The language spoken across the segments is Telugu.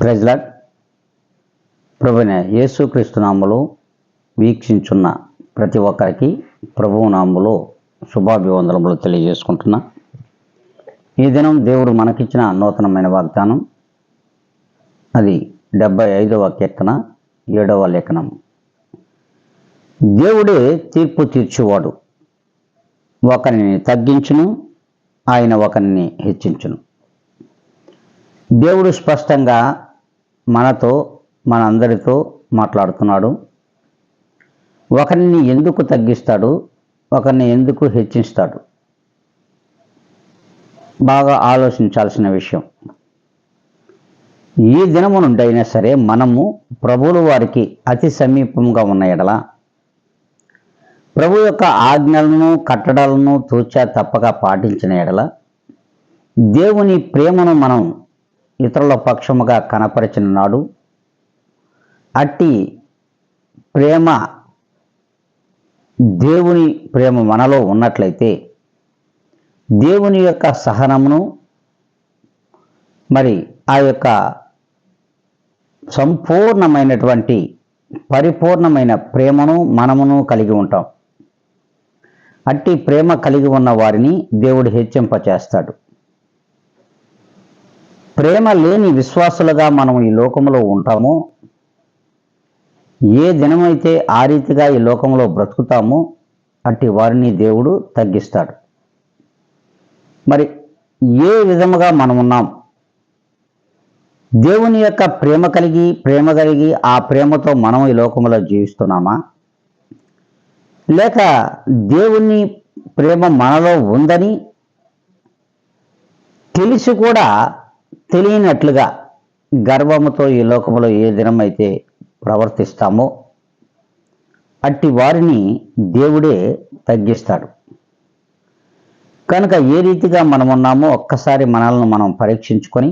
Praise lord. ప్రభువైన యేసుక్రీస్తు నామములో వీక్షించున్న ప్రతి ఒక్కరికి ప్రభువు నామములో శుభాభివందనములు తెలియజేసుకుంటున్నా. ఈ దినం దేవుడు మనకిచ్చిన నూతనమైన వాగ్దానం, అది 75వ కీర్తన 7వ లేఖనం. దేవుడే తీర్పు తీర్చువాడు, ఒకరిని తగ్గించును, ఆయన ఒకరిని హెచ్చించును. దేవుడు స్పష్టంగా మనతో మనందరితో మాట్లాడుతున్నాడు. ఒకరిని ఎందుకు తగ్గిస్తాడు, ఒకరిని ఎందుకు హెచ్చిస్తాడు? బాగా ఆలోచించాల్సిన విషయం. ఈ దినము నుండి అయినా సరే మనము ప్రభువుల వారికి అతి సమీపంగా ఉన్న ఎడల, ప్రభు యొక్క ఆజ్ఞలను కట్టడాలను తూచా తప్పక పాటించిన ఎడల, దేవుని ప్రేమను మనం ఇతరుల పక్షముగా కనపరిచిన నాడు, అట్టి ప్రేమ, దేవుని ప్రేమ మనలో ఉన్నట్లయితే దేవుని యొక్క సహనమును, మరి ఆ యొక్క సంపూర్ణమైనటువంటి పరిపూర్ణమైన ప్రేమను మనమును కలిగి ఉంటాం. అట్టి ప్రేమ కలిగి ఉన్న వారిని దేవుడు హెచ్చింపచేస్తాడు. ప్రేమ లేని విశ్వాసులుగా మనం ఈ లోకంలో ఉంటామో, ఏ దినమైతే ఆ రీతిగా ఈ లోకంలో బ్రతుకుతామో అట్టి వారిని దేవుడు తగ్గిస్తాడు. మరి ఏ విధముగా మనం ఉన్నాం? దేవుని యొక్క ప్రేమ కలిగి ఆ ప్రేమతో మనం ఈ లోకంలో జీవిస్తున్నామా? లేక దేవుని ప్రేమ మనలో ఉందని తెలిసి కూడా తెలియనట్లుగా గర్వముతో ఈ లోకంలో ఏ దినమైతే ప్రవర్తిస్తామో అట్టి వారిని దేవుడే తగ్గిస్తాడు. కనుక ఏ రీతిగా మనం ఉన్నామో ఒక్కసారి మనల్ని మనం పరీక్షించుకొని,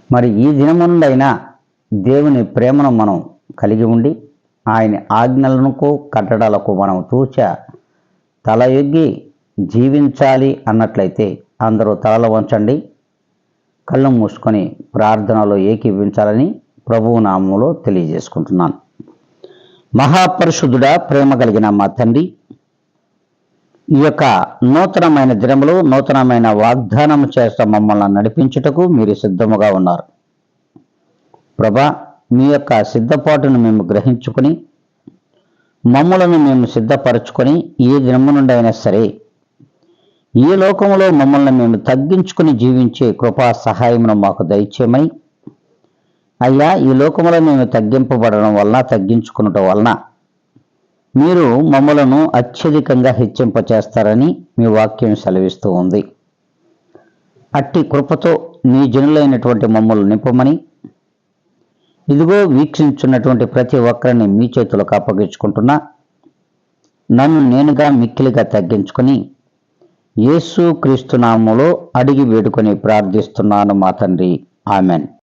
మరి ఈ దినముందైనా దేవుని ప్రేమను మనం కలిగి ఉండి, ఆయన ఆజ్ఞలకు కట్టడాలకు మనం తూచా తల ఎగ్గి జీవించాలి అన్నట్లయితే అందరూ తలలు వంచండి, కళ్ళు మూసుకొని ప్రార్థనలో ఏకీవించాలని ప్రభువు నామములో తెలియజేసుకుంటున్నాను. మహాపరిశుద్ధుడా, ప్రేమ కలిగిన మా తండ్రి, ఈ యొక్క నూతనమైన దినములు నూతనమైన వాగ్దానం చేస్తా మమ్మల్ని నడిపించుటకు మీరు సిద్ధముగా ఉన్నారు. ప్రభా, మీ యొక్క సిద్ధపాటును మేము గ్రహించుకొని మమ్మలను మేము సిద్ధపరచుకొని ఏ దినము నుండి అయినా సరే ఈ లోకంలో మమ్మల్ని మేము తగ్గించుకుని జీవించే కృపా సహాయమును మాకు దయచేయమని, అయ్యా, ఈ లోకంలో మేము తగ్గింపబడడం వలన, తగ్గించుకునటం వలన మీరు మమ్మలను అత్యధికంగా హెచ్చింపచేస్తారని మీ వాక్యం సెలవిస్తూ ఉంది. అట్టి కృపతో నీ జనులైనటువంటి మమ్మల్ని నింపమని, ఇదిగో వీక్షించున్నటువంటి ప్రతి ఒక్కరిని మీ చేతులకు అప్పగించుకుంటున్నా. నన్ను నేనుగా మిక్కిలిగా తగ్గించుకొని యేసు క్రీస్తు నామములో అడిగి వేడుకొని ప్రార్థిస్తున్నాను మా తండ్రి. ఆమెన్.